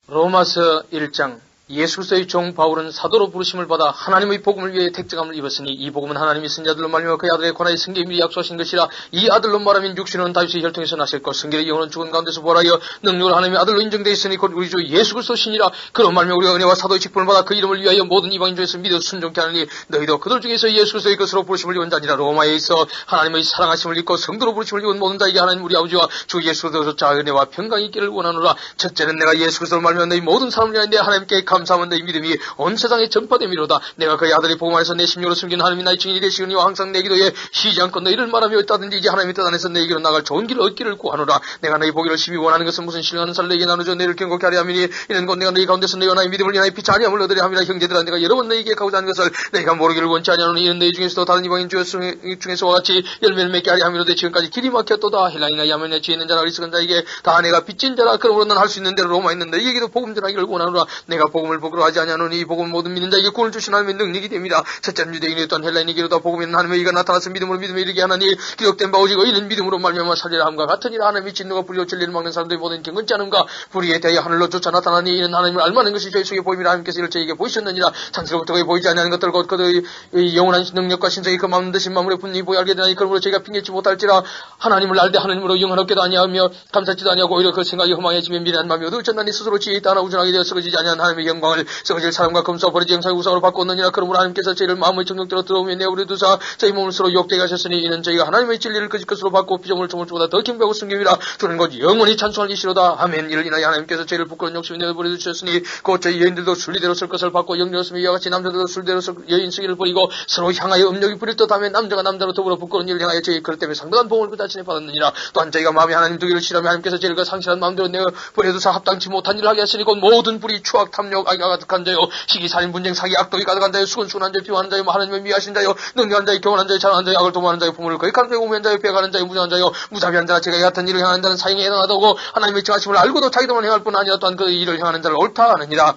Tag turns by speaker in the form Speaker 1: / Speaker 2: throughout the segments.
Speaker 1: 로마서 1장. 예수 그리스도의 종 바울은 사도로 부르심을 받아 하나님의 복음을 위해 택정함을 입었으니 이 복음은 하나님이 선자들로 말미암아 그의 아들의 권하에 성경이 미리 약속하신 것이라. 이 아들로 말하면 육신은 다윗의 혈통에서 나셨고 성결의 영혼은 죽은 가운데서 부활하여 능력을 하나님의 아들로 인정되어 있으니 곧 우리 주 예수 그리스도 신이라. 그로 말미암아 우리가 은혜와 사도의 직분을 받아 그 이름을 위하여 모든 이방인 중에서 믿어 순종케 하느니 너희도 그들 중에서 예수 그리스도의 것으로 부르심을 입은 자니라. 로마에 있어 하나님의 사랑하심을 입고 성도로 부르심을 입은 모든 자에게 하나님 우리 아버지와 주 예수 그리스도조차 은혜와 평강이 있기를 원하노라. 첫째는 내가 예수 그리스도로 말미암아 너희 모든 사람을 위하여 내 하나님께 감사하면 너희 믿음이 온 세상에 전파됨이로다. 내가 그의 아들의 복음 안에서 내 심령으로 숨긴 하나님이 나의 증인이 되시거니와 항상 내 기도에 쉬지 않고 너희를 말하며 있다든지 이제 하나님의 뜻 안에서 너희에게로 나갈 좋은 길을 얻기를 구하노라. 내가 너희 보기를 심히 원하는 것은 무슨 신령한 살 너희에게 나누어 너희를 경고케 하려 함이니 이는 곧 내가 너희 가운데서 너희와 나의 믿음을 인하여 빛이 아니함을 얻으려 함이라. 형제들아 내가 여러 번 너희에게 가고자 하는 것을 너희가 모르기를 원치 아니하노니 이는 너희 중에서도 다른 이방인 중에서와 같이 열매를 맺게 하려 함이로되 지금까지 길이 막혔도다. 헬라인이나 야면에 지혜 있는 자나 어리석은 자에게 다 내가 빚진 자라. 그러므로 난 할 수 있는 대로 로마에 있는 너희에게도 복음 전하기를 원하노라. 내가 복음을 부끄러워하지 아니하노니 이 복음 모든 믿는 자에게 구원을 주신 하나님의 능력이 됩니다. 첫째는 유대인이 또한 헬라인에게로다 복음이 있는 하나님의 의가 나타나서 믿음으로 믿음에 이르게 하나니 기록된 바 오직 이는 믿음으로 말미암아 살리라 함과 같으니라. 하나님이 진노가 불의로 진리를 막는 사람들이 모든 경건치 않음과 불의에 대하여 하늘로 쫓아 나타나니 이는 하나님을 알만한 것이 저희 속에 보임이라. 하나님께서 이를 저희에게 보이셨느니라. 창세로부터 거의 보이지 아니하는 것들 곧 그의 영원한 능력과 신성이 그 마음 듯이 마음으로 분명히 보여 알게 되나니 그러므로 저희가 핑계치 못할지라. 하나님을 알되 하나님으로 영원하게도 아니하며 감사치도 아니하고 오히려 그 생각이 허망해지며 미련한 마음이 어두워졌나니 스스로 지혜 있다 하나 우준하게 되어 썩어지지 아니한 하나님의 영광을 썩어질 사람과 검사 버리지 영상의 우상으로 바꿨느니라. 그러므로 하나님께서 저희를 마음의 정욕대로 들어오며 내버려 두사 저희 몸을 서로 욕되게 하셨으니 이는 저희가 하나님의 진리를 거짓 것으로 받고 피조물 조물주보다 더 경배하고 숨김이라. 주는 곧 영원히 찬송할 것이로다. 아멘. 이를 인하여 하나님께서 저희를 부끄러운 욕심에 내버려 두셨으니 곧 저희 여인들도 순리대로 쓸 것을 받고 영리였으며 이와 같이 남자들도 술대로 여인 쓰기를 버리고 서로 향하여 음욕이 부릴 듯 하며 남자가 남자로 더불어 부끄러운 일을 향하여 저희 그것 때문에 상당한 복을 그 자신에 받았느니라. 또한 저희가 마음에 하나님 두기를 싫어하며 하나님께서 저희를 그 상실한 마음대로 내버려 두사 합당치 못한 일을 하게 하시니 곧 모든 불의 추악 탐욕 악의가 가득한 자요 시기 살인 분쟁 사기 악독이 가득한 자요 수근수근한 자요 비호하는 자요 하나님을 미워하신 자요 능력한 자요 교만한 자요 자랑한 자요 악을 도모하는 자요 부모를 거역하는 자요 우매한 자요 배가는 자요 무장한 자요 무자비한 자라. 제가 이 같은 일을 행하는 자는 사형에 해당하다고 하나님의 정하심을 알고도 자기도만 행할 뿐 아니라 또한 그 일을 행하는 자를 옳다 하느니라.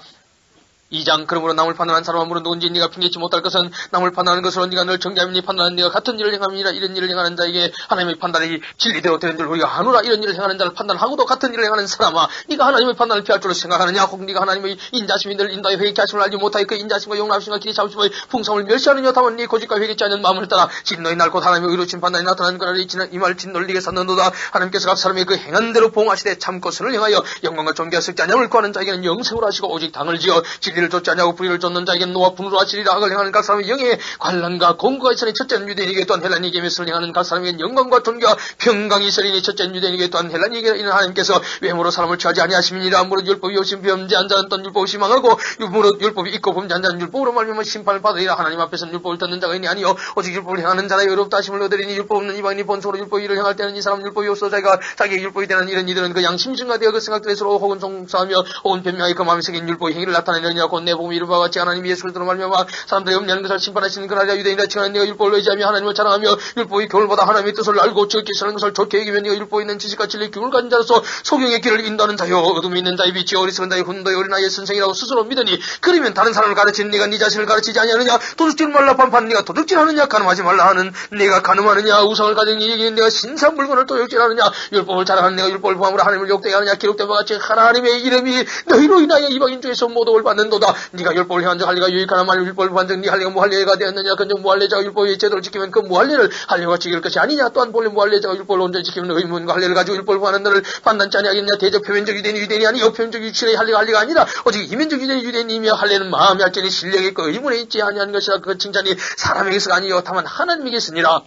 Speaker 1: 2장. 그러므로 남을 판단하는 사람은 물은 누군지 네가 핑계치 못할 것은 남을 판단하는 것으로 네가 늘 정죄함이니 판단하는 네가 같은 일을 행함이니라. 이런 일을 행하는 자에게 하나님의 판단이 진리대로 되는 줄 우리가 아노라. 이런 일을 행하는 자를 판단하고도 같은 일을 행하는 사람아 네가 하나님의 판단을 피할 줄로 생각하느냐. 혹 네가 하나님의 인자심이 늘 인도하여 회개케 하심을 알지 못하여 그 인자심과 용납심과 길이 잡으심의 풍성을 멸시하느냐. 다만 네 고집과 회개치 않는 마음을 따라 진 너희 날 곧 하나님의 의로우신 판단이 나타나는 거라. 이 말 진노리게 샀는도다. 하나님께서 각 사람의 그 행한 대로 봉하시되 참고 선을 행하여 영광과 존귀와 석지 아니함을 구하는 자에게는 영생으로 하시고 오직 당을 지어 진리를 좇지 아니하고 불의를 쫓는 자에게는 노와 분으로 하시리라. 악을 행하는 각 사람의 영에 관람과 공고가 있으니 첫째는 유대인에게 또한 헬라인에게 메스를 행하는 각 사람에게는 영광과 존귀와 평강이 있으리니 첫째는 유대인에게 또한 헬라인에게 이는 하나님께서 외모로 사람을 취하지 아니하심이니라. 무릇 율법이 없이 범죄한 자는 또한 율법이 심망하고 무릇 율법이 있고 범죄한 자는 율법으로 말미암아 심판을 받으리라. 하나님 앞에서는 율법을 듣는 자가 있니 아니요 오직 율법을 행하는 자라. 의롭다 하심을 얻으리니 율법 없는 이방인이 본성으로 율법 일을 행할 때는 이 사람 율법이 없어 자기의 율법이 되는 이런 이들은 그 양심이 증가되어 그 생각들에 서로 혹은 송사하며 혹은 변명하여 그 마음에 새긴 율법의 행위를 나타내느니라. 곧 내 복음이 이루 바와 같이 하나님이 예수 그리스도로 말미암아 사람들의 음란한 것을 심판하시는 그날이라. 유대인이라 칭하는 네가 율법을 의지하며 하나님을 자랑하며 율법의 교훈보다 하나님의 뜻을 알고 적게 사는 것을 좋게 여기며 네가 율법에 있는 지식과 진리의 교훈을 가진 자로서 소경의 길을 인도하는 자요 어둠에 있는 자의 빛이 어리석은 자의 훈도의 어린아이의 선생이라고 스스로 믿으니 그러면 다른 사람을 가르치는 네가 네 자신을 가르치지 아니하느냐. 도둑질 말라 반파는 네가 도둑질하느냐. 가늠하지 말라 하는 네가 가늠하느냐. 우상을 가진 이에게 네가 신상 물건을 도둑질하느냐. 율법을 자랑하는 네가 율법을 포함으로 하나님을 욕되게 하느냐. 기록된 바와 같이 하나님의 이름이 너희로 인하여 이방인 중에서 모독을 받는도다. 네가 율법을 행한 적 할례가 유익하나. 만일 율법을 한 적 네 할례가 무할례가 되었느냐. 근즉 무할례자가 율법의 제도를 지키면 그 무할례를 할례가 지킬 것이 아니냐. 또한 본래 무할례자가 율법을 온전히 지키면 의문과 할례를 가지고 율법을 구하는 너를 판단치 아니하겠느냐. 대적 표면적 유대인이 아니요 표면적 육신의 할례가 아니라 오직 이면적 유대인이며 할례는 마음의 할전이 실력이 있고 의문에 있지 아니한 것이라. 그 칭찬이 사람에게서가 아니요 다만 하나님에게서니라.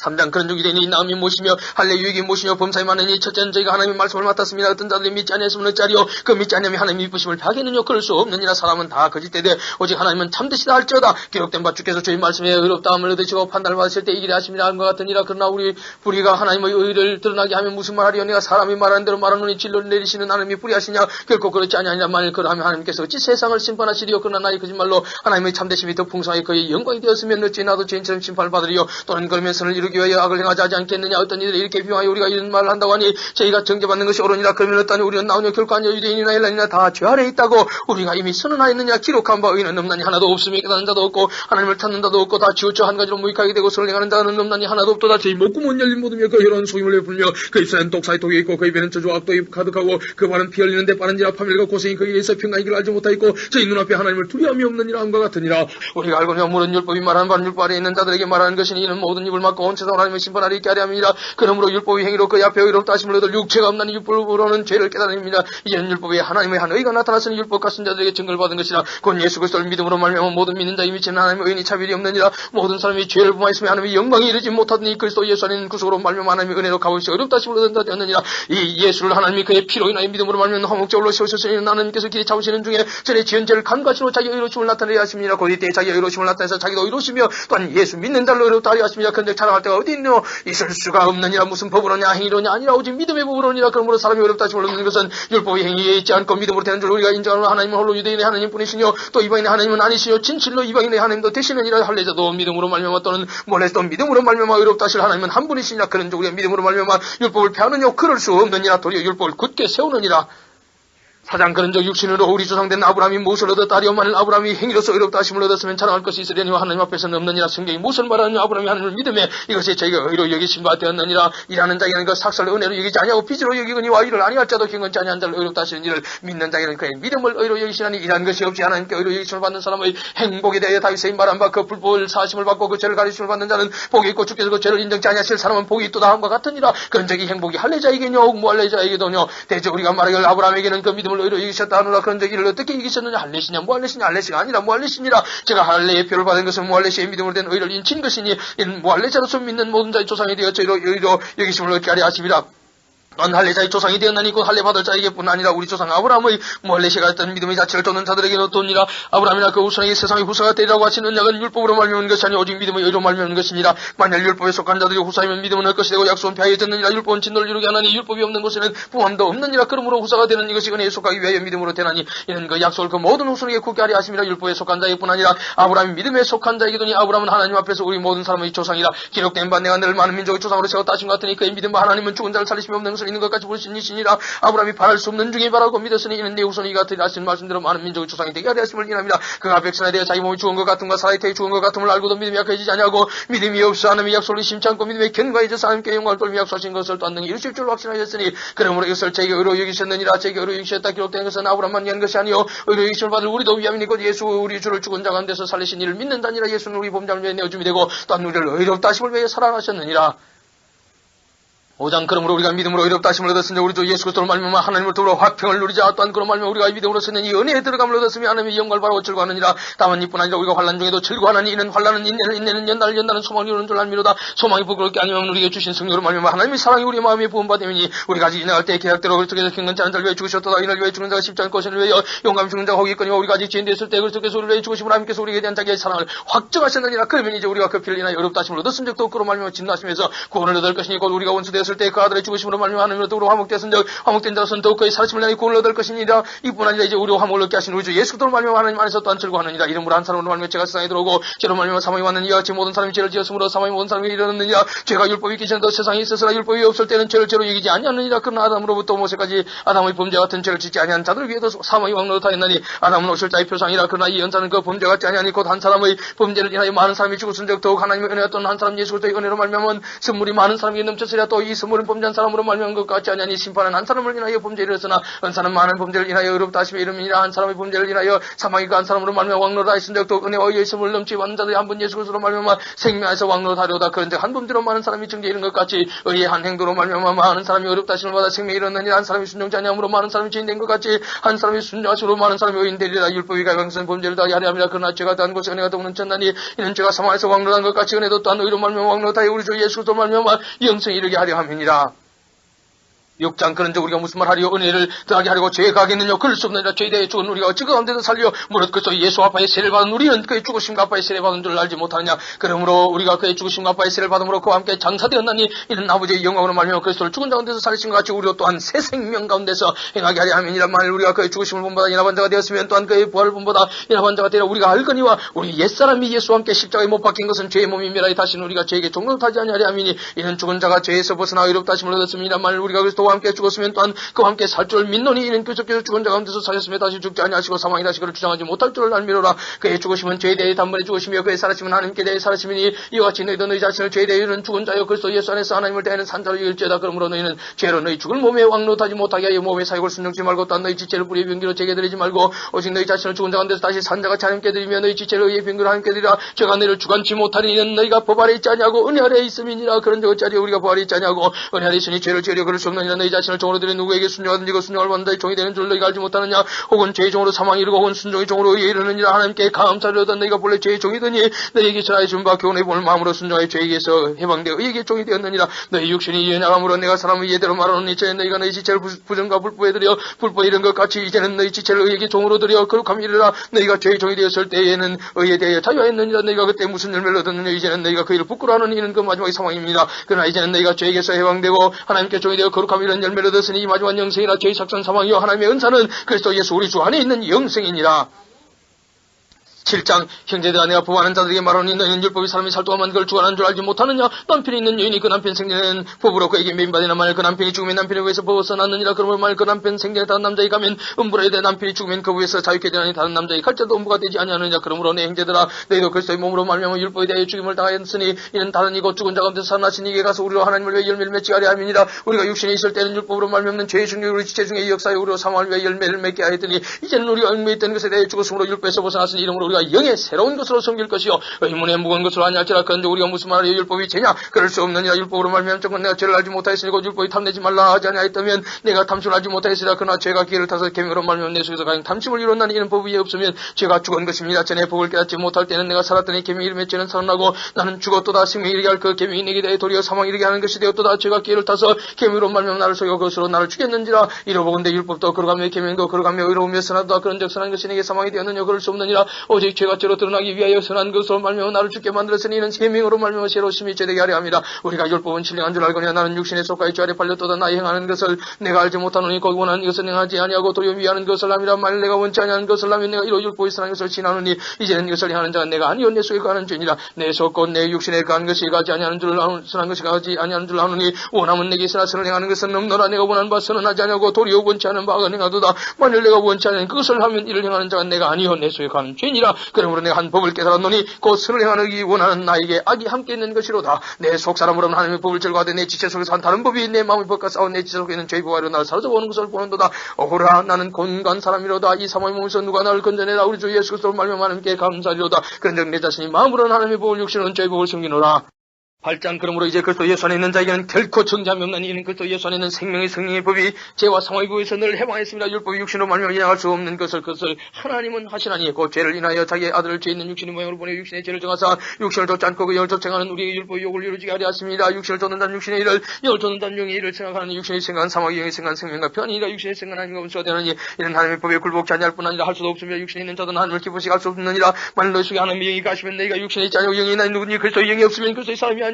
Speaker 1: 3장. 그런 중 유대인이 나음이 무엇이며 할례 유익이 무엇이며 범사에 많으니 첫째는 저희가 하나님의 말씀을 맡았습니다. 어떤 자들이 믿지 아니했으면 어찌하리요. 그 믿지 아니하면 하나님의 이쁘심을 파하겠느냐. 그럴 수 없느니라. 사람은 다 거짓되되 오직 하나님은 참되시다 할지어다. 기록된 바 주께서 저희 말씀에 의롭다함을 얻으시고 판단을 받으실 때 이 길에 하심이라 한 것 같으니라. 그러나 우리가 하나님의 의를 드러나게 하면 무슨 말하리요. 내가 사람이 말하는 대로 말하노니 진로를 내리시는 하나님이 불의하시냐. 결코 그렇지 아니하니라. 만일 그러하면 하나님께서 어찌 세상을 심판하시리요. 그러나 나의 거짓말로 하나님의 참되심이 더 풍성하게 그의 영광이 되었으면 어찌 나도 죄인처럼 심판을 받으리요. 또는 그러면 선을 이루기 이루기 위하여 악을 행하지 않겠느냐. 어떤 이들이 이렇게 비방하여 우리가 이런 말을 한다고 하니 저희가 정죄받는 것이 옳으니라. 그러면 어떠니 우리는 나오냐 결코 아니여 유대인이나 헬라인이나 다 죄 아래 있다고 우리가 이미 선언하였느냐. 기록한 바 의는 없나니 하나도 없으며 깨닫는 자도 없고 하나님을 찾는 자도 없고 다 지우쳐 한 가지로 무익하게 되고 선을 행하는 자는 없나니 하나도 없도다. 저희 목구멍 열린 모두며 그 혀로는 소임을 내불며 그 입술에는 독사의 독이 있고 그 입에는 저주와 악독이 가득하고 그 발은 피 흘리는데 빠른지라 파멸과 고생이 그 일에서 평강이 길 알지 못하였고 저희 눈앞에 하나님을 두려움이 없느니라 함과 같으니라. 우리가 알거니와 모든 율법이 말하는 바는 율법 아래 있는 자들에게 말하는 것이니 이는 모든 입을 막고 온 세상을 하나님의 심판 아래 있게 하려 함이니라. 그러므로 율법의 행위로 그 앞에 의롭다 하심을 얻을 육체가 없나니 율법으로는 죄를 깨달음이니라. 이는 율법에 하나님의 한 의가 나타났으니 율법 같은 자들에게 증거를 받은 것이라. 곧 예수 그리스도를 믿음으로 말미암아 모든 믿는 자의 미치는 하나님의 의인이 차별이 없느니라. 모든 사람이 죄를 범하였으며 하나님의 영광이 이르지 못하더니 그리스도 예수 안에 있는 구속으로 말미암아 하나님의 은혜로 값없이 의롭다 하심을 얻은 자 되었느니라. 이 예수를 하나님이 그의 피로 인하여 믿음으로 말미암아 화목제물로 세우셨으니 하나님께서 길이 잡으시는 중에 전에 지은 죄를 간과시로 자기 의로심을 나타내려 하십니다. 곧 이때 자기 의로심을 나타내서 자기도 의로시며 또한 예수 믿는 자로 의롭다 하려 하십니다. 그런데 자랑할 때가 어디 있노? 있을 수가 없느니라. 무슨 법으로냐 행위로냐 아니라 오직 믿음의 법으로니라. 그러므로 사람이 의롭다 하심을 얻는 것은 율법의 행위에 있지 않고 믿음으로 되는 줄 우리가 인정하는 하나님은 홀로 유대인의 하나님뿐이시뇨 또 이방인의 하나님은 아니시뇨 진실로 이방인의 하나님도 되시느니라. 할례자도 믿음으로 말미암아 또는 몰래도 믿음으로 말미암아 의롭다 하실 하나님은 한 분이시니라. 그런즉 우리가 믿음으로 말미암아 율법을 폐하느뇨? 그럴 수 없느니라. 도리어 율법을 굳게 세우느니라. 사장 그런즉 육신으로 우리 조상된 아브라함이 무엇을 얻었다 하리오마는 아브라함이 행위로서 의롭다 하심을 얻었으면 자랑할 것이 있으려니와 하나님 앞에서는 없느니라. 성경이 무엇을 말하느냐? 아브라함이 하나님을 믿음에 이것이 저희가 의로 여기신 바 되었느니라. 일하는 자에게는 그 삭설로 은혜로 여기지 아니하고 빚으로 여기거니와 이를 아니할 자도 경건치 아니한 자를 의롭다 하시는 이를 믿는 자에게는 그의 믿음을 의로 여기시나니 일하는 것이 없이 하나님께 의로 여기심을 받는 사람의 행복에 대하여 다윗의 말한 바 그 불법을 사하심을 받고 그 죄를 가리심을 받는 자는 복이 있고 주께서 그 죄를 인정치 아니하실 사람은 복이 있도다 함과 같으니라. 그런즉 이 행복이 할례자에게뇨 무할례자에게도뇨? 대저 우리가 말하길 아브라함에게는 그 믿음을 의로 여기셨다 하노라. 그런즉 이를 어떻게 이기셨느냐? 할례시냐 무할례시냐? 할례시가 아니라 무할례시니라. 제가 할례의 표를 받은 것은 무할례시의 믿음으로 된 의를 인친 것이니 이는 무할례자로서 믿는 모든 자의 조상이 되어 저희로 의로 여기심을 얻게 하려 하심이라. 넌 할례자의 조상이 되었나니 곧 할례 받을 자에게뿐 아니라 우리 조상 아브라함의 무할례시가 있던 믿음의 자체를 쫓는 자들에게는 어떠니라. 아브라함이나 그 후손에게 세상의 후사가 되리라고 하시는 약은 율법으로 말미암은 것이 아니 오직 믿음의 의로 말미암은 것이니라. 만일 율법에 속한 자들이 후사이면 믿음은 할 것이 되고 약속은 폐하여졌느니라. 율법은 진노를 이루게 하나니 율법이 없는 곳에는 부함도 없느니라. 그러므로 후사가 되는 이것이 은혜에 속하기 위하여 믿음으로 되나니 이는 그 약속을 그 모든 후손에게 굳게 하려 하심이라. 율법에 속한 자에게뿐 아니라 아브라함이 믿음에 속한 자에게더니 아브라함은 하나님 앞에서 우리 모든 사람의 조상이라. 기록된 바 내가 너를 많은 민족의 조상으로 세웠다 하신 것 같으니 그의 믿음과 하나님은 죽은 자를 살리심이 없는 것을 있는 것 같이 보시니 이시니라. 아브라함이 바랄 수 없는 중에 바라고 믿었으니 이는 내 후손이 같으리라 하신 말씀대로 많은 민족의 조상이 되게 하려 하심을 인함이라. 그가 백성에 대해 자기 몸이 죽은 것 같음과 살아있 때에 죽은 것 같음을 알고도 믿음이 약해지지 아니하고 믿음이 없어 하나님의 약속을 심치 않고 믿음의 견과해져서 하나님께 영광을 돌며 약속하신 것을 또 안 능히 이루실 줄 확신하였으니 그러므로 이것을 제게 의로 여기셨느니라. 제게 의로 여기셨다 기록된 것은 아브라함만 위한 것이 아니요 의로 여기심을 받을 우리도 위함이니 곧 예수 우리 주를 죽은 자 가운데서 살리신 이를 믿는다니라. 예수는 우리 범죄를 위해 내어줌이 되고 또한 우리를 의롭다 하심을 위해 살아나셨느니라. 5장 그러므로 우리가 믿음으로 의롭다 하심을 얻었으니 우리 주 예수 그리스도로 말미암아 하나님을 더불어 화평을 누리자. 또한 그로 말미암아 우리가 믿음으로 쓰는 이 은혜에 들어감을 얻었으며 하나님의 영광을 바라고 즐거워하느니라. 다만 이뿐 아니라 우리가 환난 중에도 즐거워하나니 이는 환난은 인내는 인내는 연단은 소망을 이루는 줄 알미로다. 소망이 부끄럽게 아니면 우리에게 주신 성령으로 말미암아 하나님의 사랑이 우리 마음에 부음받음이니 우리가 아직 지나갈 때에 계약대로 그리스도께서 경건치 않은 자를 위해 죽으셨도다. 이를 위해 죽는 자가 쉽지 않고 것을 위하여 용감히 죽는 자가 혹 있거니와 우리가 아직 죄인 되었을 때 그리스도께서 우리를 위해 죽으심을 하나님께서 우리에게 대한 자기의 사랑을 확정하셨느니라. 그러면 이제 우리가 그 피를 인하여 의롭다 하심을 얻었은 적도 그로 말미암아 진노하시면서 구원을 얻을 것이니 곧 우리가 원수 되었을 때 그 아들의 죽으심으로 말미암아 하나님으로부터 우리로 화목되었은즉 화목된 자로서는 더욱 그의 살아심을 향해 구원을 얻을 것이니라. 이뿐 아니라 이제 우리로 화목을 얻게 하신 우리 주 예수 그리스도로 말미암아 하나님 안에서 또한 즐거워하느니라. 이름으로 한 사람으로 말미암아 죄가 세상에 들어오고 죄로 말미암아 사망이 왔느니 이와 같이 모든 사람이 죄를 지었으므로 사망이 모든 사람에게 이르렀느니라. 죄가 율법이 있기 전에도 세상에 있었으나 율법이 없을 때는 죄를 죄로 여기지 아니하느니라. 그러나 아담으로부터 모세까지 아담의 범죄 같은 죄를 짓지 아니한 자들 위에도 사망이 왕노릇하였나니 아담은 오실 자의 표상이라. 그러나 이 연자는 그 범죄 같지 아니하니 곧 한 사람의 범죄를 인하여 많은 사람이 죽었은즉 더욱 하나님의 은혜가 또한 한 사람 예수 그리스도의 은혜로 말미암아 선물이 많은 사람에게 넘쳤으리라. 또 이 선물은 범죄한 사람으로 말미암은 것 같지 아니하니 심판은 한 사람을 인하여 범죄를 했으나 은사는 많은 범죄를 인하여 의롭다 하심의 이름이니라. 한 사람의 범죄를 인하여 사망이 그 한 사람으로 말미암아 왕노릇 하였은즉 또 은혜와 의의 선물을 넘치 받는 자들이 한 분 예수 그리스도로 말미암아 생명에서 왕노릇 하려다. 그런즉 한 범죄로 많은 사람이 증죄 이른 것 같이 의의 한 행도로 말미암아 많은 사람이 의롭다 하심을 받아 생명이 이르느니라. 한 사람이 순종치 아니함으로 많은 사람이 죄인 된 것 같이 한 사람이 순종하심으로 많은 사람이 의인 되리라. 율법이 가병선 범죄를 다 하려 함이라. 그러나 죄가 더한 곳에 은혜가 더욱 넘쳤나니 이는 죄가 사망에서 왕노릇한 것 같이 은혜도 또한 의로 말미암아 왕노릇하여 우리 주 예수 그리스도로 말미암아 영생에 이르게 하려 함이니라. 6장 그런즉 우리가 무슨 말하리요 은혜를 더하게 하려고 죄에 가겠느냐 그럴 수 없느니라. 죄에 대해 죽은 우리가 어찌 그 가운데서 살려 무릇 그리스도 예수 아빠의 세례를 받은 우리는 그의 죽으심과 아빠의 세례를 받은 줄 알지 못하느냐. 그러므로 우리가 그의 죽으심과 아빠의 세례를 받음으로 그와 함께 장사되었나니 이는 아버지의 영광으로 말미암아 그리스도를 죽은 자 가운데서 살리신 것 같이 우리도 또한 새 생명 가운데서 행하게 하려 함이니라. 만일 우리가 그의 죽으심을 본보다 인합한 자가 되었으면 또한 그의 부활을 본보다 인합한 자가 되리라. 우리가 알거니와 우리 옛사람이 예수와 함께 십자가에 못 박힌 것은 죄의 몸임이라. 다시는 우리가 죄에게 종노릇하지 아니하려 함이니 이는 죽은 자가 죄에서 벗어나 의롭다 하심을 얻었습니다. 만일 우리가 그리스도와 함께 죽었으면 또한 그와 함께 살 줄 믿노니 이는 그리스도께서 죽은 자 가운데서 사셨으며 다시 죽지 아니하시고 사망이 다시 그를 주장하지 못할 줄을 알미로라. 그의 죽으심은 죄에 대해 단번에 죽으시며 그의 살아심은 하나님께 대해 살아심이니 이와 같이 너희도 너희 자신을 죄에 대해 이르는 죽은 자여 그리스도 예수 안에서 하나님을 대하는 산자로 이길지어다. 그러므로 너희는 죄로 너희 죽을 몸에 왕노하지 못하게 하여 몸의 사욕을 순종치 말고 또한 너희 지체를 불의의 병기로 제게 드리지 말고 오직 너희 자신을 죽은 자 가운데서 다시 산자같이 하나님께 드리며 너희 지체를 의의 병기로 하나님께 드리라. 죄가 너희를 주관치 못하니 이는 너희가 법 아래 있지 아니하고 은혜 아래 있음이니라. 그런즉 어찌하리요 우리가 법 아래 있지 아니하고 은혜 아래 있으니 죄를 지으려 그럴 수 없느니라. 너희 자신을 종으로 드려 누구에게 순종하든지 그 순종을 받는 자의 종이 되는 줄 너희가 알지 못하느냐. 혹은 죄의 종으로 사망이 이르고 혹은 순종의 종으로 의에 이르느니라. 하나님께 감사를 얻은 너희가 본래 죄의 종이더니 너희에게 전하여 준 바 교훈의 본을 마음으로 순종하여 죄에게서 해방되어 의에게 종이 되었느니라. 너희 육신이 이에 나감으로 내가 사람의 예대로 말하노니 이제 너희가 너희 지체를 부정과 불법에 드려 불법에 이른 것 같이 이제는 너희 지체를 의에게 종으로 드려 거룩함이 이르라. 너희가 죄의 종이 되었을 때에는 의에 대하여 자유하였느니라. 너희가 그때 무슨 열매를 얻었느냐. 이제는 너희가 그 일을 부끄러워하는 이는 그 마지막의 상황입니다. 그러나 이제는 너희가 죄에게서 해방되고 하나님께 종이 되어 거룩함이 이런 열매를 얻었으니 이 마지막 영생이나 죄의 sak선 사망이요 하나님의 은사는 그리스도 예수 우리 주 안에 있는 영생이니라. 7장 형제들아 내가 부하는 자들에게 말하노니 너희는 율법이 사람이 살동하면 그걸 주관하는 줄 알지 못하느냐. 남편이 있는 여인이 그 남편 생전에는 법으로 그에게 매인받으나 만일 그 남편이 죽으면 남편의 위에서 벗어났느니라. 그러므로 만일 그 남편 생전에 다른 남자에 가면 음부라야 돼. 남편이 죽으면 그 위에서 자유케 되나니 다른 남자에 갈지라도 음부가 되지 아니하느냐. 그러므로 내 형제들아 너희도 그리스도의 몸으로 말미암아 율법에 대하여 죽임을 당하였으니 이는 다른 이고 죽은 자 가운데서 살아나신 이에게 가서 우리로 하나님을 위해 열매를 맺게 하려 함이니라. 우리가 육신에 있을 때는 율법으로 말미암는 죄의 중에 우리 지체 중에 이 역사에 우리로 사망을 위해 열매를 맺게 하였더니 이제는 우리가 얽매여 있던 것에 대해 죽었으므로 율법에서 벗어났으니 이러므로 우리가 영의 새로운 것으로 섬길 것이요 의문에 무거운 것으로 아니할지라. 그런데 우리가 무슨 말하여 율법이 죄냐. 그럴 수 없느니라. 율법으로 말미암은 정건 내가 죄를 알지 못하였으니 곧 율법이 탐내지 말라 하지 아니하였다면 내가 탐심을 알지 못하였으리라. 그러나 죄가 기회를 타서 계명으로 말미암은 내 속에서 가장 탐심을 이뤘나니 이는 법이 없으면 죄가 죽은 것입니다. 전에 법을 깨닫지 못할 때는 내가 살았더니 계명이 이름에 죄는 살아나고 나는 죽었도다. 생명이 이르게 할 그 계명이 내게 대해 도리어 사망이 이르게 하는 것이 되었도다. 죄가 기회를 타서 계명으로 말미암아 나를 속여 그것으로 나를 죽였는지라. 이러보건대 율법도 그러가며 계명도 그러가며 의로우며 선하도다. 그런즉 선한 것이 내게 사망이 되었느냐. 그럴 수 없느니라. 오직 죄가 죄로 드러나기 위하여 선한 것으로 말미암아 나를 죽게 만들었으니 이는 계명으로 말미암아 죄로 심히 죄되게 하려 함이라. 우리가 율법은 신령한 줄 알거니와 나는 육신에 속하여 죄 아래 팔렸도다. 나의 행하는 것을 내가 알지 못하노니 곧 원하는 것을 행하지 아니하고 도리어 위하는 것을 함이라. 만일 내가 원치 아니하는 것을 하면 내가 이로 율법이 선한 것을 지나노니 이제는 이것을 행하는 자가 내가 아니요 내 속에 가는 죄니라. 내 속 곧 내 육신에 가는 것이 가지 아니하는 줄 선한 것이 가지 아니하는 줄 아노니 원하면 내게 있으나 선을 행하는 것은 없노라. 내가 원하는 바 선은 하지 아니하고 도리어 원치 않은 바가 행하도다. 만일 내가 원치 않은 그것을 하면 이를 행하는 자가 내가 아니요 내 속에 가는 죄니라. 그러므로 내가 한 법을 깨달았노니 곧 선을 행하기 원하는 나에게 악이 함께 있는 것이로다. 내 속 사람으로는 하나님의 법을 절거하되 내 지체 속에서 한 다른 법이 내 마음의 법과 싸운 내 지체 속에 있는 죄의 법으로 나를 사로잡아 오는 것을 보는도다. 어호라 나는 곤간 사람이로다. 이 사망의 몸에서 누가 나를 건져내라. 우리 주 예수 그리스도로 말미암아 하나님께 감사리로다. 그런즉 내 자신이 마음으로는 하나님의 법을 육신으로는 죄의 법을 섬기노라. 8장 그러므로 이제 그리스도 예수 안에 있는 자에게는 결코 정죄함이 없나니 이는 그리스도 예수 안에 있는 생명의 성령의 법이 죄와 사망의 구에서 늘 해방했습니다. 율법이 육신으로 말미암아 인정할 수 없는 것을 하나님은 하시나니 곧 죄를 인하여 자기의 아들을 죄 있는 육신의 모양으로 보내 육신의 죄를 정하사 육신을 좇지 않고 그 영을 좇아가는 우리의 율법의 욕을 이루지게 하려 하십니다. 육신을 좇는 자는 육신의 일을 영을 좇는 자는 영의 일을 생각하는 육신의 생각은 사망의 영의 생각은 생명과 편이니라. 육신의 생각은 하나님과 원수가 되느니 이는 하나님의 법에 굴복치 아니할 뿐 아니라 할 수도 없으며 육신에 있는 자들은 하나님을 기쁘시게 할 수 없느니라. 만일 너희 속에 하나님의 영이 가시면 너희가 육신에 있지 아니하고 영이 있나니 누구니 그리스도의 영이 없으면 그리스도의 사람이 아니라.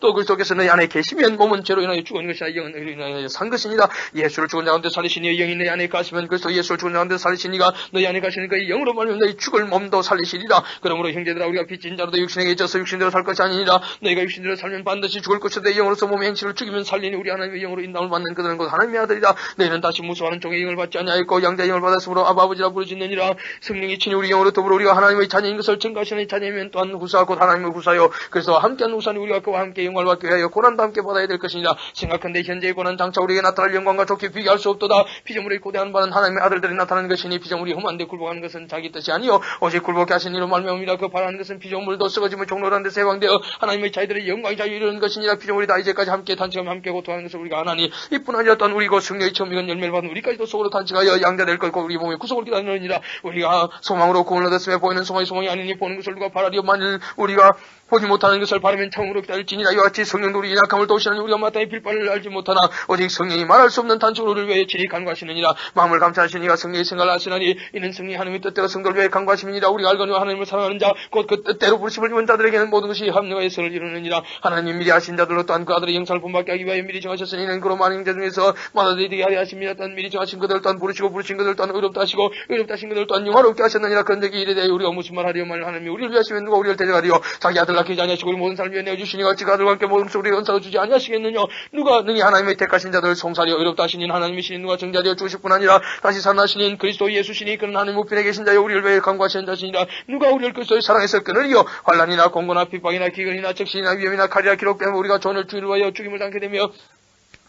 Speaker 1: 또 그리스도께서 너희 안에 계시면 몸은 죄로 인하여 죽은 것이나 영은 의로 인하여 산 것이니라. 예수를 죽은 자 가운데 살리시니 영이 너희 안에 가시면 그리스도 예수를 죽은 자 가운데 살리시니가 너희 안에 가시니까 이 영으로 말미암아 너희 죽을 몸도 살리시리라. 그러므로 형제들아 우리가 빚진 자로도 육신에게 있어서 육신대로 살 것이 아니니라. 너희가 육신대로 살면 반드시 죽을 것이되 영으로서 몸의 행실을 죽이면 살리니 우리 하나님의 영으로 인당을 받는 그들은 곧 하나님의 아들이라. 너희는 다시 무수하는 종의 영을 받지 아니하였고 양자의 영을 받았으므로 아바 아버지라 부르짖느니라. 성령이 친히 우리 영으로 더불어 우리가 하나님의 자녀인 것을 증거하시는 자녀이면 또한 후사 곧 하나님의 후사요 그래서 함께한 후사는 우리가 그와 함께 영광을 받기 위하여 고난도 함께 받아야 될 것이니라. 생각한데 현재의 고난 장차 우리에게 나타날 영광과 좋게 비교할 수 없도다. 피조물의 고대한 바는 하나님의 아들들이 나타나는 것이니 피조물이 험한데 굴복하는 것은 자기 뜻이 아니요 오직 굴복케 하신 이로 말미암으리라. 그 바라는 것은 피조물도 썩어지며 종로라는 데서 해방되어 하나님의 자녀들의 영광이 자유 이루는 것이니라. 피조물이 다 이제까지 함께 단식하며 함께 고통하는 것을 우리가 아나니 이뿐 아니라 또한 우리 곧 승리의 처음 익은 열매를 받은 우리까지도 속으로 단식하여 양자될 것고 우리 몸의 구속을 기다리느니라. 우리가 소망으로 구원을 얻었으며 보이는 소망이 소망이 아니니 보는 것을 누가 바라리요. 만일 우리가 보지 못하는 것을 바라면 참으로 기다릴지니라. 이와 같이 성령도 우리 약함을 도우시는 우리가 마땅히 빌바를 알지 못하나 오직 성령이 말할 수 없는 단축으로 우리를 위해 친히 간구하시느니라. 마음을 감찰하시니가 성령의 생각을 하시나니 이는 성령이 하나님의 뜻대로 성도를 위해 간구하심이니라. 우리가 알거니와 하나님을 사랑하는 자 곧 그 뜻대로 부르심을 입은 자들에게는 모든 것이 합력과 예선을 이루느니라. 하나님이 미리 하신 자들로 또한 그 아들의 영상을 본받게 하기 위하여 미리 정하셨으니 이는 그로 많은 자 중에서 마다되게 하려 하십니다. 또한 미리 정하신 그들 또한 부르시고 부르신 그들 또한 의롭다 하시고 의롭다 하신 그들 또한 영화롭게 하셨느니라. 그런 적이 이래 대하여 우리가 무슨 말 하리오만 하나님이 우리를 위하시면 누가 우리를 대적하리요. 자기 아들 낳게 하지 아니하시고 우리 모든 사람을 위해 내어주시니가 어찌 그 아들과 함께 모든 것을 우리에게 은사로 주지 아니하시겠느냐. 누가 능히 하나님의 택하신 자들을 송사리여 의롭다 하시니 하나님이시니 누가 정자되어 주실 뿐 아니라 다시 살아나시니 그리스도 예수시니 그는 하나님 우편에 계신 자여 우리를 위해 간구하시는 자시니라. 누가 우리를 그리스도의 사랑에서 끊으리요. 환난이나 공고나 핍박이나 기근이나 적신이나 위험이나 칼이나 기록되면 우리가 전을 주를 위하여 죽임을 당게 되며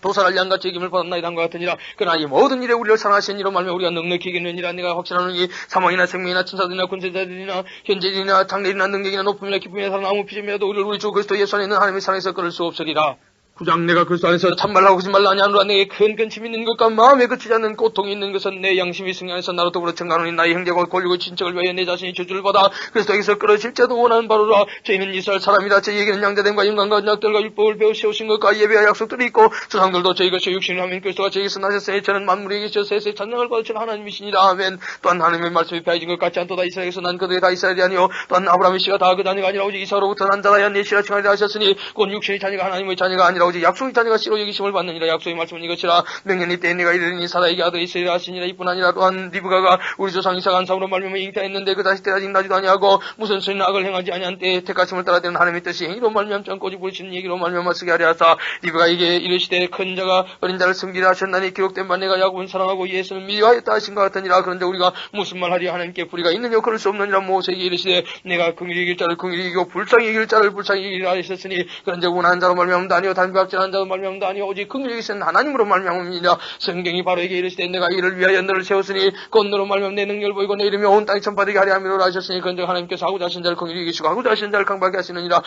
Speaker 1: 도살할 양같이 이김을 받았나이다 한것 같으니라. 그러나 이 모든 일에 우리를 사랑하신 이로 말며 우리가 넉넉히 이기느니라. 내가 확신하노니 사망이나 생명이나 천사들이나 군세자들이나 현재일이나 장래일이나 능력이나 높음이나 기쁨이나 사랑 아무 피점이라도 우리를 우리 주 그리스도 예수 안에 있는 하나님의 사랑에서 끊을 수 없으리라. 9장 내가 그리스도 안에서 참말하고 거짓말로 아니하노라. 내게 큰 근심이 있는 것과 마음에 그치지 않는 고통이 있는 것은 내 양심이 승리하여서 나로 더불어 청가노니 나의 형제와 권력과 친척을 위하여 내 자신이 저주를 받아 그리스도에게서 끌어질지도 원하는 바로라. 저희는 이스라엘 사람이라 저희에게는 양자됨과 인간과 언약들과 율법을 배워 세우신 것과 예배와 약속들이 있고 조상들도 저희 것이 육신을 하면 그리스도가 저희에게서 나셨으니 저는 만물에게 계셔 세세 찬양을 받으신 하나님이시니라. 아멘. 또한 하나님의 말씀이 폐해진 것 같지 않도다. 이스라엘에서 난 그들이 다 이스라엘이 아니요 또한 아브라함의 씨가 다 그 자녀가 아니라 오직 이삭으로부터 난 자라야 내 씨라 칭하리라 하셨으니 곧 육신의 자녀가 하나님의 자녀가 아니라 오직 약속의 자녀가 씨로 여기심을 받느니라. 약속의 말씀은 이것이라. 명년이 때에 내가 이르니 사라에게 아들이 있으리라 하시니라. 이뿐 아니라 또한 리브가가 우리 조상 이삭 안상으로 말미암아 잉태했는데 그 다시 때가 나지도 아니하고 무슨 선인 악을 행하지 아니한 때에 택하심을 따라되는 하나님의 뜻이 행위로 말미암지 않고 오직 부르시는 얘기로 말미암아 쓰게 하려 하사 리브가에게 이르시되 큰 자가 어린 자를 섬기라 하셨나니 기록된 바 내가 야곱은 사랑하고 예수는 미워하였다 하신 것 같으니라. 그런데 우리가 무슨 말 하리야. 하나님께 불의가 있느냐. 그럴 수 없느니라. 모세에게 이르시되 내가 긍휼히 이길 자를 긍휼히 이기고 불쌍히 이길 자를 불쌍히 이기라 하셨으니 그런즉 원하는 자로 말미암음도 아니요 단박질하는 자로 말미암음도 아니요 오직 긍휼히 이기신 하나님으로 말미암음이니라. 성경이 바로에게 이르시되 내가 이를 위하여 너를 세웠으니 곧 너로 말미암아 내 능력을 보이고 내 이름이 온 땅에 전파되게 하려 함이로라 하셨으니 그런즉 하나님께서 하고자 하신 자를 긍휼히 이기시고 하고자 하신 자를 강박하게 하시느니라.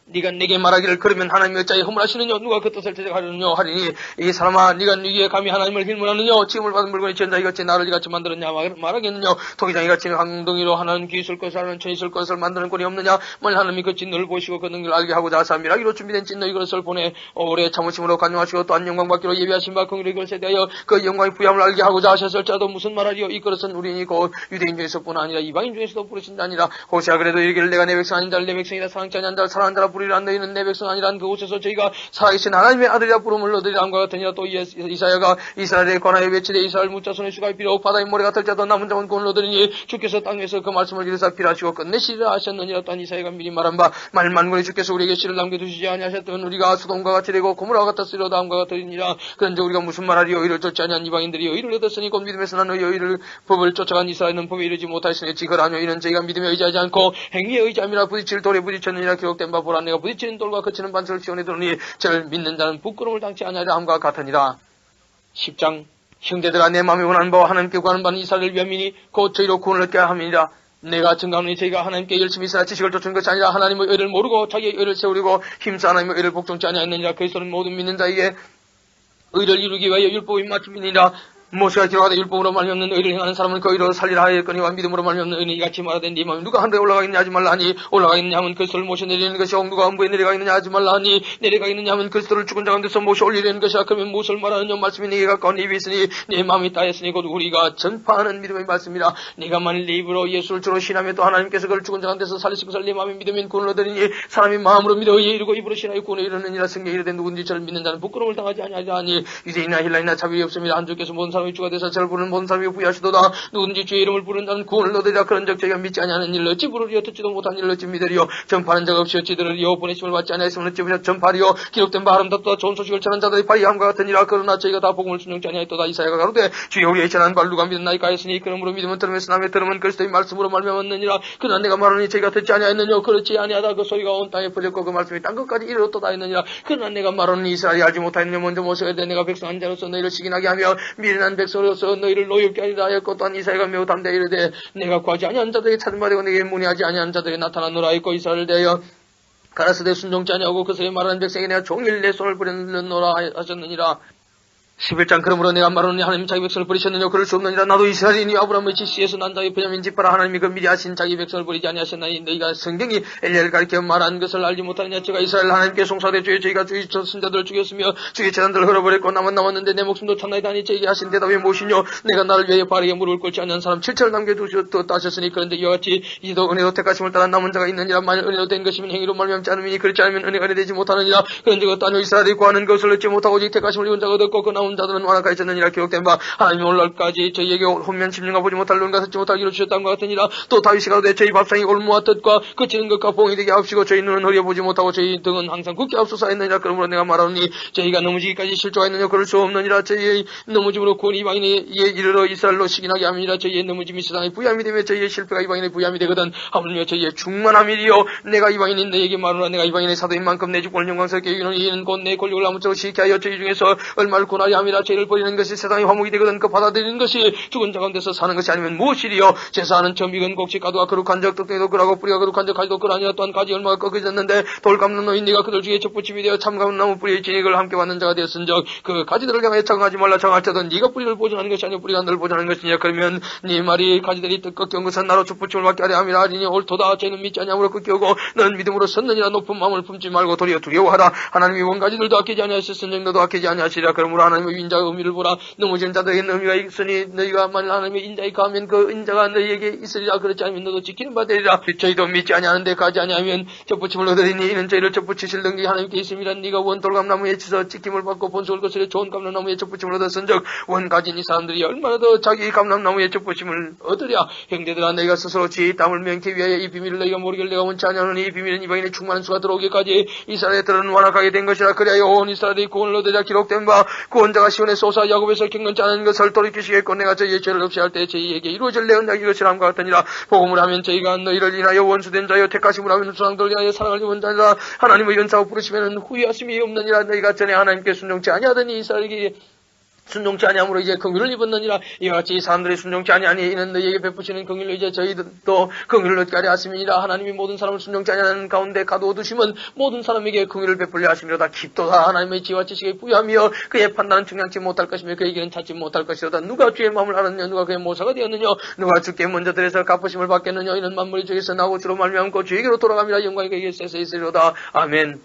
Speaker 1: 네가 내게 말하기를 그러면 하나님이 어찌하여 허물하시느냐. 누가 그 뜻을 대적하려느냐 하리니 이 사람아 네가 네게 감히 하나님을 힐문하느냐. 지음을 받은 물건이 전자이같이 나를 이같이 만들었냐 말하겠느냐. 토기장이같이 강동이로 하나는 귀 있을 것을 하나는 천 있을 것을 만드는 꼴이 없느냐. 만일 하나님이 그 찐노를 보시고 그 능력을 알게 하고자 하사 미라기로 준비된 찐노의 그릇을 보내 오래 참으심으로 간용하시고 또한 영광 받기로 예비하신 바 긍휼의 그릇에 대하여 그 영광의 부여함을 알게 하고자 하셨을지라도 무슨 말하리요. 이 그릇은 우리니 곧 유대인 중에서뿐 아니라 이방인 중에서도 부르신 자 아니라. 호세아 그래도 이르기를 내가 내 백성 아닌 자를 내 백성이라 사랑치 아니한 자를 사랑한 자라 부르리라. 너희는 내 백성 아니란 그곳에서 저희가 살아계신 하나님의 아들이라 부름을 얻으리라 함과 같으니라. 또 이사야가 이스라엘에 관하여 외치되 이스라엘 무자손의 수가 비록 바다의 모래가 털자도 남은 자는 구원을 얻으리니 주께서 땅에서 그 말씀을 이르사 필하시고 끝내시리라 하셨느니라. 또한 이사야가 미리 말한 바 만군의 주께서 우리에게 씨를 남겨두시지 아니하셨던 우리가 소돔과 같이 되고 고모라와 같았으리로다 함과 같으니라. 그런데 우리가 무슨 말하리요. 의를 쫓지 아니한 이방인들이 의를 얻었으니 곧 믿음에서 난 의를 법을 쫓아간 이스라엘은 법에 이르지 못하였으니 지그라뇨. 이는 저희가 믿음에 의지하지 않고 행위에 의지함이라. 부딪힐 돌에 부딪혔느니라. 기록된 바 보라. 내가 부딪히는 돌과 거치는 반석을 지원해 두니 저를 믿는 자는 부끄러움을 당치 아니하리라 함과 같으니라. 10장 형제들아 내 마음에 원하는 바와 하나님께 구하는 바는 이스라엘을 위함이니 곧 저희로 구원을 얻게 함이니라. 내가 증가하노니 저희가 하나님께 열심히 있으나 지식을 쫓은 것이 아니라 하나님의 의를 모르고 자기의 의를 세우려고 힘써 하나님의 의를 복종치 아니하였느니라. 그리스도는 모든 믿는 자에게 의를 이루기 위하여 율법이 마침이니라. 모세가 기록하되 율법으로 말미암는 의를 행하는 사람은 그 의로 살리라 하였거니와 믿음으로 말미암는 의는 이같이 말하되 네 마음이 누가 하늘에 올라가겠냐 하지 말라 하니 올라가겠느냐 하면 그리스도를 모셔 내리는 것이요 누가 엄부에 내려가겠느냐 하지 말라 하니 내려가겠느냐 하면 그리스도를 죽은 자 가운데서 모셔 올리려는 것이야. 그러면 무엇을 말하느냐. 말씀이 네게 가까운 입에 있으니 네 마음이 따였으니 곧 우리가 전파하는 믿음의 말씀이라. 네가 만일 네 입으로 예수를 주로 신하며 또 하나님께서 그를 죽은 자 가운데서 살리시고 네 마음이 믿으면 구원을 얻으리니 사람이 마음으로 믿어 의에 이르고 입으로 신하여 구원에 이르느니라. 성경에 이르되 누군지 저를 믿는 자는 부끄러움을 당하지 아니하니 유대인이나 헬라인이나 차별이 없습니다. 한 주께서 모든 사람이 주가 되사 저를 부르는 모든 사람이 부여하시도다. 누구든지 주의 이름을 부르는 자는 구원을 얻으리라. 그런즉 저희가 믿지 아니하는 일을 어찌 부르리요. 듣지도 못한 일을 어찌 믿으리요. 전파하는 자가 없이 어찌 들으리요. 보내심을 받지 아니하였으면 어찌 전파하리요. 기록된 바 아름답다 좋은 소식을 전한 자들이 발이함과 같으니라. 그러나 저희가 다 복음을 순종치 아니하였도다. 이사야가 가로되 주여 우리의 전한 바를 누가 믿었나이까 했으니 그러므로 믿음은 들으면서 남의 들으면 그리스도의 말씀으로 말미암았느니라. 그러나 내가 말하니 저희가 듣지 아니하였느냐. 그렇지 아니하다. 그 소리가 온 땅에 퍼졌고 그 말씀이 땅 끝까지 이르렀도다 했느니라. 그러나 내가 말하니 이스라엘이 알지 못하였느냐. 먼저 모세가 되 내가 백성 한 자로서 너희를 시기나게 하며 미련한 백성으로서 너희를 노엽게 하리라 하였고 또한 이사야가 매우 담대히 이르되 내가 구하지 아니한 자들에게 찾은 바 되고 내게 문의하지 아니한 자들에게 나타나노라 했고 이스라엘을 대하여 가라스되 순종치 아니하고 그들의 말하는 백성에게 내가 종일 내 손을 부렸노라 하셨느니라. 11장 그러므로 내가 말하노니 하나님 자기 백성을 버리셨느냐 그럴 수 없느니라. 나도 이스라엘이니 아브라함의 지씨에서 난 자기 베냐민 집파라. 하나님이 그 미리 하신 자기 백성을 버리지 아니하셨나니 너희가 성경이 엘리야를 가리켜 말한 것을 알지 못하느냐. 제가 이스라엘 하나님께 송사되 주의 저희가 주의 선자들을 죽였으며 주의 재단들을 흘려버렸고 남았는데 내 목숨도 탐나이다니 저에게 하신 대답이 무엇이뇨. 내가 나를 위하여 바르게 무릎을 꿇지 않는 사람 7천을 남겨두셨다셨으니 그런데 이와 같이 이도 은혜로 택하심을 따라 남은 자가 있느니라. 만일 은혜로 된 것이면 행위로 말미암지 않으니 그렇지 않으면 은혜가 되지 못하느니라. 그런 적 없다뇨. 이스라엘이 구하는 것을 얻지 못하고 오직 택하심을 입은 자가 얻었고 그 남은 자들은 완악하였느니라. 기록된 바 하나님이 오늘날까지 저희에게 혼면 10년간 보지 못할 눈과 듣지 못할 귀로 주셨다는 것 같으니라. 또 다윗이 가로되 저희 밥상이 올무와 뜻과 그치는 것과 봉이 되게 하옵시고 저희 눈은 흐려 보지 못하고 저희 등은 항상 굳게 앞서서 했느니라. 그러므로 내가 말하노니 저희가 넘어지기까지 실조가 있느냐. 그럴 수 없느니라. 저희의 넘어짐으로 구원이 이방인에 이르러 이스라엘로 식인하게 함이니라. 저희의 넘어짐이 세상의 부야함이 되며 저희의 실패가 이방인의 부야함이 되거든. 하물며 저희의 충만함이리요. 내가 이방인인 너에게 말하노라. 내가 이방인의 사도인 만큼 내 주권을 영광스럽게 여기노니 이는 곧 내 권력을 아무쪼록 시게 하여 저희 중에서 얼마를 구하려 함이라. 저희를 버리는 것이 세상의 화목이 되거든. 그 받아들이는 것이 죽은 자 가운데서 사는 것이 아니면 무엇이리요. 제사하는 점 익은 곡식 가두가 거룩한 적 떡덩이도 그라고 뿌리가 거룩한 적 가지도 그라니라. 또한 가지 얼마가 꺾어졌는데 돌 감는 너희 네가 그들 중에 젖붙임이 되어 참 감은 나무 뿌리의 진액을 함께 받는 자가 되었은적 그 가지들을 향하여 착응하지 말라. 착응할지라도 네가 뿌리를 보존하는 것이 아니요 뿌리가 너를 보존하는 것이냐. 그러면 네 말이 가지들이 뜻 꺾여온 것은 나로 젖붙임을 받게 하려 함이라. 하리니 옳도다. 저희는 믿지 아니함으로 꺾여오고 너는 믿음으로 섰느니라. 높은 마음을 품지 말고 도리어 두려워하라. 하나님이 원가지들도 아끼지 아니하셨으니 너도 아끼지 아니하시리라. 그러므로 하나님의 인자의 의미를 보라. 넘어지는 자들에게는 의미가 있으니 너희가 만일 하나님의 인자에 가면 그 인자가 너희에게 있으리라. 그렇지 않으면 너도 지키는 바 되리라. 저희도 믿지 아니하는데 가지 아니하면 젖붙임을 얻으리니 이는 저희를 젖붙이실 능력이 하나님께 있음이라. 네가 원돌감나무에 치서 지킴을 받고 본속을 거스려 좋은 감람나무에 젖붙임을 얻었은즉 원가진 이 사람들이 얼마나 더 자기 감람나무에 젖붙임을 얻으랴. 형제들아 너희가 스스로 지혜의 땀을 면케 위하여 이 비밀을 너희가 모르길 내가 원치 아니하노니 이 비밀은 이방인의 충만한 수가 들어오기까지 이스라엘들은 완악하게 된 것이라. 그래야 온 이스라엘이 구원을 얻으랴. 기록된 바 구원자가 시온의 소사 야곱에서 경건치 않은 것을 돌이키시겠고 내가 저희의 죄를 없이 할 때 저희에게 이루어질 내 언약이 것이라 함과 같으니라. 복음을 하면 저희가 너희를 인하여 원수된 자여 택하심을 하면 조상들을 인하여 사랑을 입은 자니라. 하나님의 연사하고 부르시면 후회하심이 없느니라. 너희가 전에 하나님께 순종치 아니하더니 이스라엘에게 순종치 아니함으로 이제 긍휼을 입었느니라. 이와 같이 이 사람들이 순종치 아니하니 이는 너희에게 베푸시는 긍휼로 이제 저희도 긍휼을 얻게 하려 하심이니라. 하나님이 모든 사람을 순종치 아니하는 가운데 가두어두심은 모든 사람에게 긍휼을 베풀려 하심이로다. 깊도다. 하나님의 지혜와 지식에 부여하며 그의 판단은 중량치 못할 것이며 그에게는 찾지 못할 것이로다. 누가 주의 마음을 알았느냐. 누가 그의 모사가 되었느냐. 누가 주께 먼저 들에서 갚으심을 받겠느냐. 이는 만물이 주에서 나오고 주로 말미암고 주에게로 돌아갑니다. 영광이 그에게 세세 있으리로다. 아멘.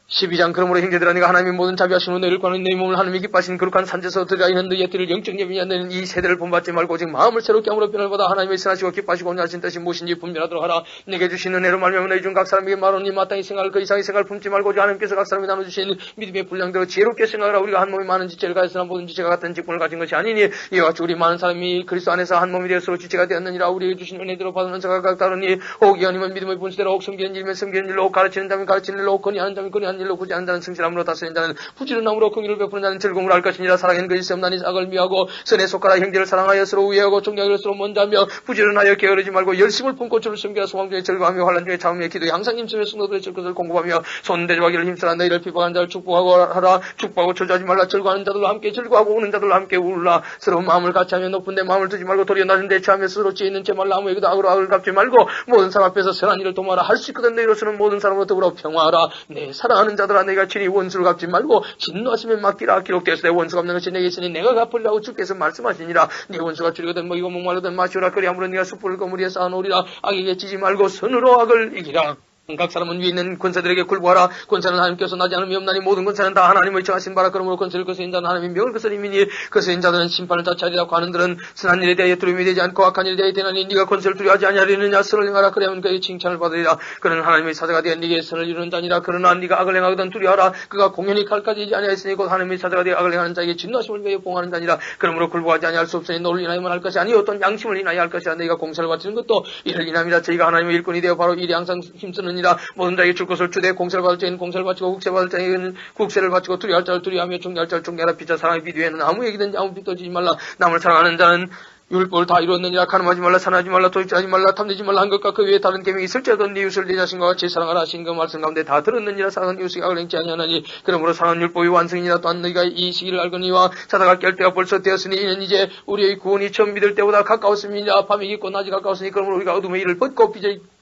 Speaker 1: 12장 그러므로 형제들아 내가 하나님의 모든 자비하심으로 너희를 구하는 너희 몸을 하나님이 기뻐하신 거룩한 산재에서 들어가 있는 너희의 뒤를 영적 예비냐. 너희는 이 세대를 본받지 말고 오직 마음을 새롭게 함으로 변화를 받아 하나님의 선하시고 기뻐하시고 온유하신 뜻이 무엇인지 분별하도록 하라. 내게 주신 은혜로 말미암아 너희 중 각 사람에게 말하노니 마땅히 생각을 그 이상의 생각을 품지 말고 오직 하나님께서 각 사람에게 나눠주신 믿음의 분량대로 지혜롭게 생각하라. 우리가 한 몸이 많은 지체를 가졌으나 모든 지체가 같은 직분을 가진 것이 아니니 이와 같이 우리 많은 사람이 그리스도 안에서 한 몸이 되어 서로 지체가 되었느니라. 우리에게 주신 은혜대로 받은 자가 각다르니 혹 이하님은 믿음의 분수대로 혹 섬기는 일이면 섬기는 일로 혹 가르치는 자면 가르치는 일로 혹 건의하는 자면 건의하는 일로 굳이 하는 자는 신함으로 다스리는 자는 부지런함으로 긍휼을 베푸는 자는 즐거움을 할 것이니라. 사랑에는 그 일세 없나니 악을 미하고 선에 속하라. 형제를 사랑하여 서로 우애하고 존경하여 서로 먼저하며 부지런하여 게으르지 말고 열심을 품고 주를 섬기라. 소망 중에 즐거워하며 환난 중에 참음에 기도에 항상 힘쓰며 성도들의 질것을 공급하며 손대접하기를 힘쓰라. 너희를 비방하는 자를 축복하고 하라. 축복하고 저주하지 말라. 즐거워하는 자들과 함께 즐거워하고 우는 자들과 함께 울라. 서러운 마음을 같이하며 높은 데 마음을 두지 말고 도리어 낮은 데 취하며 스스로 지혜 있는 채 말라. 아무에게도 악으로 악을 갚지 말고 모든 사람 앞에서 선한 일을 도모하라. 할 수 있거든. 너희로서는 모든 사람으로 더불어 평화하라. 내 사랑하는 자들아 너희가 친히 원수를 갚지 말고 진노하시면 맡기라. 기록되었으되 원수 갚는 것이 내게 있으니 내가 갚으려고 주께서 말씀하시니라. 네 원수가 줄이거든 먹이고 목마르든 마시오라. 그리함으로 네가 숯불을 거무리에 쌓아놓으리라. 악에게 지지 말고 선으로 악을 이기라. 각 사람은 위에 있는 권세들에게 굴복하라. 권세는 하나님께서 나지 않음이 없나니 모든 권세는 다 하나님의 정하신 바라. 그러므로 권세를 거스린 자는 하나님의 명을 거스림이니 거스린 자들은 심판을 자처하리라고 하는들은 선한 일에 대하여 두려움이 되지 않고 악한 일에 대하여 되나니 네가 권세를 두려워하지 아니하리느냐. 선을 행하라. 그래야만 그에게 칭찬을 받으리라. 그는 하나님의 사자가 되어 네게 선을 이루는 자니라. 그러나 네가 악을 행하거든 두려워하라. 그가 공연히 칼까지 이지 아니하였으니 곧 하나님의 사자가 되어 악을 행하는 자에게 진노하심을 위하여 봉하는 자니라. 그러므로 굴복하지 아니할 수 없으니 너를 인하여만 할 것이 아니요 어떤 양심을 인하여 할 것이라. 너희가 공세를 바치는 것도 이를 인함이라. 저희가 하나님의 일꾼이 되어 바로 일에 항상 힘쓰느니라. 모든 자에게 줄 것을 주되 공세를 받을 자에는 공세를 바치고 국세 받을 자에는 국세를 바치고 두려워할 자를 두려워하며 존경할 자를 존경하라. 피자 사랑의 비두에는 아무 얘기든지 아무 빚도 지지 말라. 남을 사랑하는 자는 율법을 다 이루었느니라. 가늠하지 말라. 산하지 말라. 도둑질하지 말라. 탐내지 말라 한 것과 그 외에 다른 계명이 있을지라도 네 이웃을 네 자신과 같이 사랑하라 하신 그 말씀 가운데 다 들었느니라. 사랑은 이웃에게 악을 행치 아니하나니 그러므로 사랑은 율법의 완성이니라. 또한 너희가 이 시기를 알거니와 찾아갈 깰 때가 벌써 되었으니 이는 이제 우리의 구원이 처음 믿을 때보다 가까웠음이니라. 밤이 깊고 낮이 가까웠으니 그러므로 우리가 어둠의 일을 벗고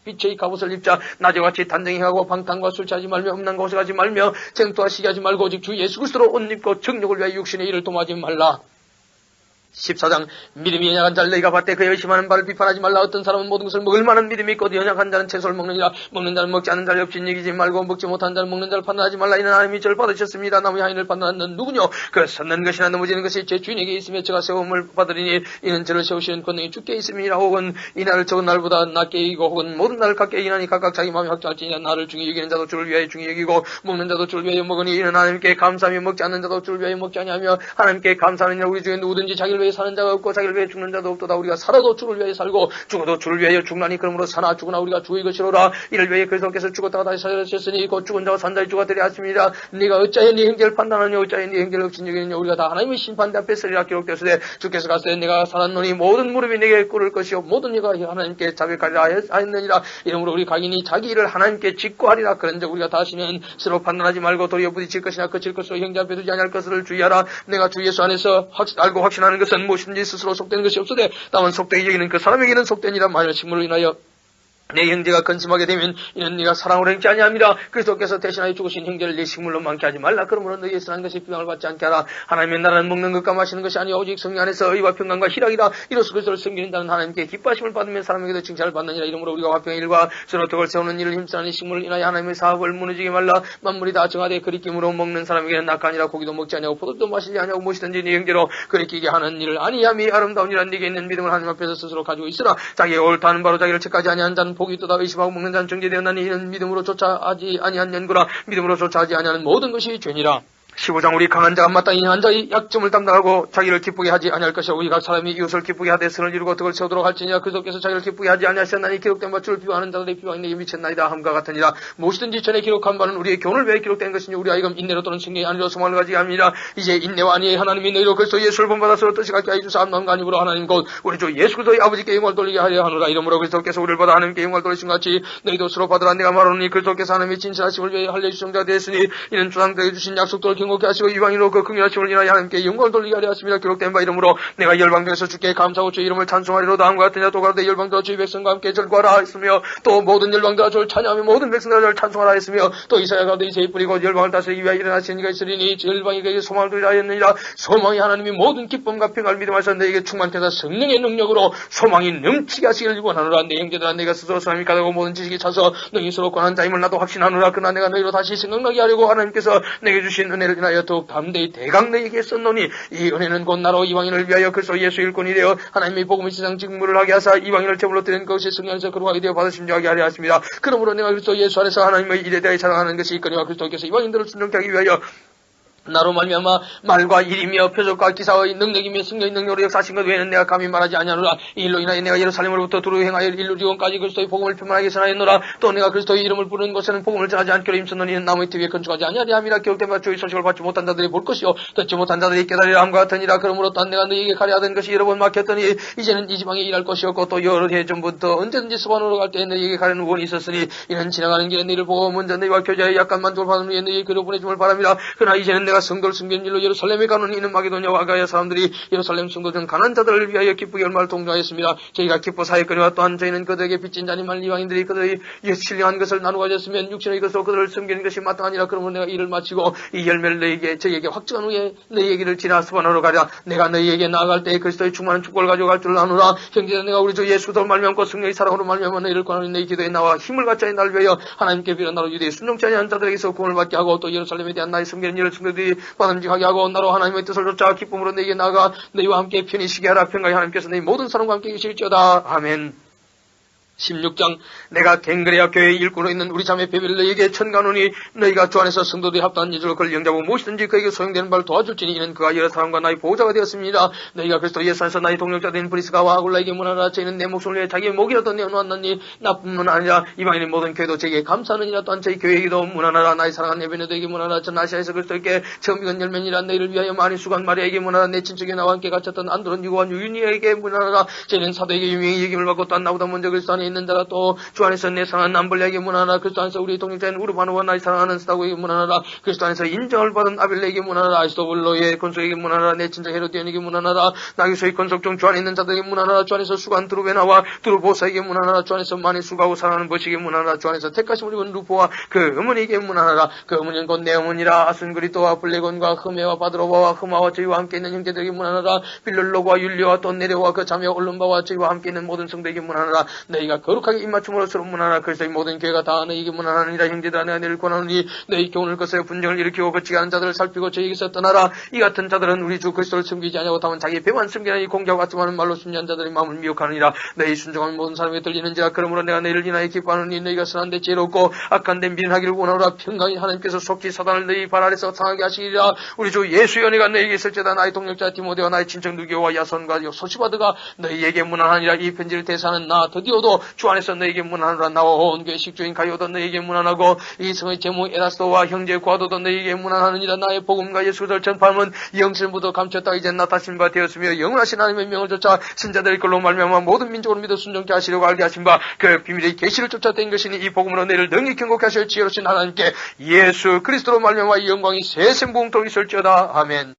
Speaker 1: 빛의 갑옷을 입자. 낮에와 같이 단정히 하고 방탕과 술 취하지 말며 음란과 호색하지 말며 쟁투와 시기하지 말고 오직 주 예수 그리스도로 옷 입고 정욕을 위하여 육신의 일을 도모하지 말라. 14장 믿음이 연약한 자를 너희가 봤대 그 열심하는 바를 비판하지 말라. 어떤 사람은 모든 것을 먹을 만한 믿음이 있고 연약한 자는 채소를 먹느니라. 먹는 자는 먹지 않는 자를 없인 여기지 말고 먹지 못한 자는 먹는 자를 판단하지 말라. 이는 하나님이 저를 받으셨습니다. 나무의 하인을 판단하는 누구뇨? 그 섰는 것이나 넘어지는 것이 제 주인에게 있으며 저가 세움을 받으리니 이는 저를 세우시는 권능이 주께 있음이라. 혹은 이 날을 적은 날보다 낮게 이기고 혹은 모든 날을 같게 이기나니 각각 자기 마음이 확정할지니라. 나를 중히 여기는 자도 주를 위하여 중히 여기고 먹는 자도 주를 위하여 먹으니 이는 하나님께 감사하며 먹지 않는 자도 주를 위하여 먹지 아니하며 하나님께 감사하는 이라. 우리 중에 누구든지 자기를 위해 사는 자가 없고 자기를 위해 죽는 자도 없도다. 우리가 살아도 주를 위하여 살고 죽어도 주를 위하여 죽나니 그러므로 사나 죽으나 우리가 주의 것이로라. 이를 위하여 그리스도께서 죽었다가 다시 살아나셨으니 곧 죽은 자와 산 자의 주가 되려 하십니다. 네가 어찌하여 네 행제를 판단하냐? 어찌하여 네 행제를 억신여기느냐? 우리가 다 하나님의 심판대 앞에 서리라. 기록되었으되 주께서 가시되 내가 살았노니 모든 무릎이 내게 꿇을 것이요 모든 이가 하나님께 자백하리라 하였느니라. 이러므로 우리 각인이 자기 일을 하나님께 직고하리라. 그런즉 우리가 다시는 서로 판단하지 말고 도리어 부딪힐 것이나 그칠 것으로 형제 앞에 두지 아니할 것을 주의하라. 내가 주 예수 안에서 알고 확신하는 것은 무엇인지 스스로 속되는 것이 없으되 다만 속되게 여기는 그 사람에게는 속되니라. 만일 식물로 인하여 내 형제가 근심하게 되면 이는 네가 사랑으로 행치 아니함이라. 그리스도께서 대신하여 죽으신 형제를 네 식물로 많게 하지 말라. 그러므로 너희의 선한 것이 비방을 받지 않게 하라. 하나님의 나라는 먹는 것과 마시는 것이 아니오 오직 성령 안에서 의와 평강과 희락이라. 이로써 그리스도를 섬기는 자는 하나님께 기뻐하심을 받으며 사람에게도 칭찬을 받느니라. 이러므로 우리가 화평의 일과 서로 덕을 세우는 일을 힘쓰는 식물을 인하여 하나님의 사업을 무너지게 말라. 만물이 다 정하되 그리낌으로 먹는 사람에게는 낙가 아니라 고기도 먹지 아니하고 포도도 마시지 아니하고 무엇이든지 네 형제로 그리키게 하는 일을 아니함이 아름다운 일은 네게 있는 믿음을 하나님 앞에서 스스로 가지고 있으라. 자기가 옳다 하는 바로 자기를 책하지 아니한 자는 복이 있도다. 의심하고 먹는 자는 정죄되었나니 이는 믿음으로 쫓아하지 아니한 연구라. 믿음으로 쫓아하지 아니하는 모든 것이 죄니라. 15장 우리 강한 자가 마땅히 한 자의 약점을 담당하고 자기를 기쁘게 하지 아니할 것이요 우리 각 사람이 이웃을 기쁘게 하되 선을 이루고 덕을 세우도록 할지니라. 그리스도께서 자기를 기쁘게 하지 아니하셨나니 기록된 바 주를 비방하는 자들의 비방이 내게 미쳤나이다 함과 같으니라. 무엇이든지 전에 기록한 바는 우리의 교훈을 위해 기록된 것이니 우리 하여금 인내로 또는 승리의 안위로 소망을 가지게 합니다. 이제 인내와 안위의 하나님이 너희로 그리스도 예수를 본받아 서로 뜻이 같게 하여 주사 암남과 안입으로 하나님 곧 우리 주 예수 그리스도의 아버지께 영광을 돌리게 하려 하노라. 이러므로 그리스도께서 우리를 받아 하나님께 영광을 돌리신 같이 너희도 서로 받으라. 내가 말하노니 그리스도께서 하나님의 진실하심을 위해 할례주성자가 되었으니 이는 조상들에게 주신 약속들을 경고케 하시고 이방인으로 그 긍휼하심을 인하여 하나님께 영광을 돌리게 하려 하십니다. 기록된 바 이름으로 내가 열방중에서 주께 감사하고 주의 이름을 찬송하리로다 함과 같으냐. 또 가로되 열방들아 주의 백성과 함께 절구하라 했으며 또 모든 열방들아 주를 찬양하며 모든 백성들아 주를 찬송하라 했으며 또 이사야 가로되 이새에 뿌리고 열방을 다스리기 위하여 일어나신 이가 있으리니 열방에게 소망을 두리라 하였느니라. 소망이 하나님이 모든 기쁨과 평안을 믿음하셔 너에게 충만케 하사 성령의 능력으로 소망이 넘치게 하시기를 원하노라. 내 형제들아 내가 스스로 사람이 가다고 모든 지식이 차서 너희 서로 권한 자임을 나도 확신하노라. 그러나 내가 너희로 다시 생각나게 하려고 하나님께서 내게 주신 은혜를 인하여 더욱 담대히 대강 너희에게 썼노니 이 은혜는 곧 나로 이방인을 위하여 그리스도 예수 일꾼이 되어 하나님의 복음의 세상 직무를 하게 하사 이방인을 제물로 드리는 것이 성령 안에서 거룩하게 되어 받으심 자하게 하려 하십니다. 그러므로 내가 그리스도 예수 안에서 하나님의 일에 대하여 자랑하는 것이 있거니와 그리스도께서 이방인들을 순종케 하기 위하여 나로 말미암아 말과 일이며 표적과 기사의 능력이며 승리의 능력으로 역사하신 것 외에는 내가 감히 말하지 아니하노라. 이 일로 인하여 내가 예루살렘으로부터 두루 행하여 일루지온까지 그리스도의 복음을 표만하게 전하였노라. 또 내가 그리스도의 이름을 부르는 곳에는 복음을 전하지 않기로 힘썼노니 이는 나무의 트 위에 건축하지 아니하리 함이라. 기록된 바 주의 소식을 받지 못한 자들이 볼 것이요 듣지 못한 자들이 깨달으리라 함과 같으니라. 그러므로 또한 내가 너희에게 가려 하던 것이 여러 번 막혔더니 이제는 이 지방에 일할 것이 없고 또 여러 해 전부터 언제든지 스바노로 갈 때 너희에게 가려는 원이 있었으니 이는 지나가는 길에 너희를 보고 먼저 너희와 교제하여 약간 만족을 받은 후에 너희에게 그로 보내줌을 바랍니다. 그러나 이제는 내가 성도를 숨긴 일로 예루살렘에 가노니 이는 마게도냐와 아가야 사람들이 예루살렘 성도 중 가난한 자들을 위하여 기쁘게 얼마를 동조하였습니다. 저희가 기뻐 사였거니와 또한 저희는 그들에게 빚진 자니만 이방인들이 그들의 신령한 것을 나누어 가졌으면 육신의 것으로 그들을 섬기는 것이 마땅하니라. 그러므로 내가 일을 마치고 이 열매를 저희에게 확증한 후에 너희에게를 지나 스바나로 가랴. 내가 너희에게 나아갈 때 그리스도의 충만한 축복을 가져갈 줄 아노라. 형제들 내가 우리 주 예수도 말미암고 성령의 사랑으로 말미암아 너희를 권하는 너희 기도에 나와 힘을 갖자 날 위하여 하나님께 빌어 나로 유대의 순종치 아니한 자들에게서 구원을 받게 하고 또 예루살렘에 대한 나의 섬기는 일을 성도들이 받음직하게 하고 나로 하나님의 뜻을 쫓아 기쁨으로 너희에게 나아가 너희와 함께 편히 쉬게 하라. 평강이 하나님께서 너희 모든 사람과 함께 계실지어다. 아멘. 16장 내가 갱그레아 교회의 일꾼으로 있는 우리 자매 베베를 너희에게 천가노니 너희가 주 안에서 성도들이 합당한 예절로 그를 영접하고 무엇이든지 그에게 소용되는 바를 도와줄지니 이는 그가 여러 사람과 나의 보호자가 되었습니다. 너희가 그리스도 예수 안에서 나의 동력자 된 브리스가와 아굴라에게 문하라. 저희는 내 목숨을 위해 자기의 목이라도 내어놓았나니 나뿐만 아니라 이방인의 모든 교회도 저에게 감사하느니라. 또한 저희 교회에게도 문하라. 나의 사랑하는 예배너들에게 문하라. 전 아시아에서 그리스도께 처음 익은 열매니라. 너희를 위하여 많이 수고한 마리아에게 문하라. 내 친척이 나와 함께 갇혔던 안드로니고와 유윤이에게 문하라. 저희는 사도에게 유명히 얘기를 받고 또한 나보다 먼저 그리스도 안에 안에 있는 자가 또 주 안에서 내 사랑하는 남블레에게 문하나라. 그리스도 안에서 우리 동역자인 우르바노와 나의 사랑하는 스타고에게 문하나라. 그리스도 안에서 인정을 받은 아벨레에게 문하나라. 아이스토블로의 건속에게 문하나라. 내 친자 헤로디언에게 문하나라. 나기소의 건속중 주 안에 있는 자들에게 문하나라. 주 안에서 수고한 드루베나와 드루보사에게 문하나라. 주 안에서 많이 수고하고 사랑하는 버시에게 문하나라. 주 안에서 택하심을 입은 루포와 그 어머니에게 문하나라. 그 어머니는 곧 내 어머니라. 아순그리토와 블레곤과 흐메와 바드로바와 흐마와 저희와 함께 있는 형제들에게 문하나라. 빌롤로와 율리와 또 네레와 그 자매 올름바와 저희와 함께 있는 모든 성도에게 문하나라. 너희가 거룩하게 입맞춤으로 서로 문하나라. 그리스도의 모든 교회가 다 너희에게 문하나니라. 형제들아 내가 너희를 권하노니 너희 교훈을 거스려 분쟁을 일으키고 거치게 하는 자들을 살피고 저희에게서 떠나라. 이 같은 자들은 우리 주 그리스도를 숨기지 아니하고 다만 자기 배만 숨기나니 공자와 같이 하는 말로 순전한 자들의 마음을 미혹하느니라. 너희 순종하는 모든 사람에게 들리는지라. 그러므로 내가 너희를 인하여 기뻐하노니 너희가 선한데 지혜롭고 악한 데 미련하기를 원하노라. 평강이 하나님께서 속히 사단을 너희 발 아래서 상하게 하시리라. 우리 주 예수의 은혜가 너희에게 있을지어다. 나의 동역자 디모데와 나의 친척 누게와 야손과 소시바드가 너희에게 문안하니라. 이 편지를 대사하는 나 드디어도 주 안에서 너희에게 문안하노라. 나와 온 교회 식주인 가요도 너희에게 문안하고 이 성의 제모 에라스도와 형제 과도도 너희에게 문안하느니라. 나의 복음과 예수를 전파함은 영신부도 감췄다 이제 나타신 바 되었으며 영원하신 하나님의 명을 쫓아 신자들의 걸로 말미암아 모든 민족을 믿어 순종케 하시려고 알게 하신 바 그 비밀의 계시를 쫓아 된 것이니 이 복음으로 너희를 능히 경고케 하실 지혜로신 하나님께 예수 그리스도로 말미암아 이 영광이 세생부흥토록 있을지어다. 아멘.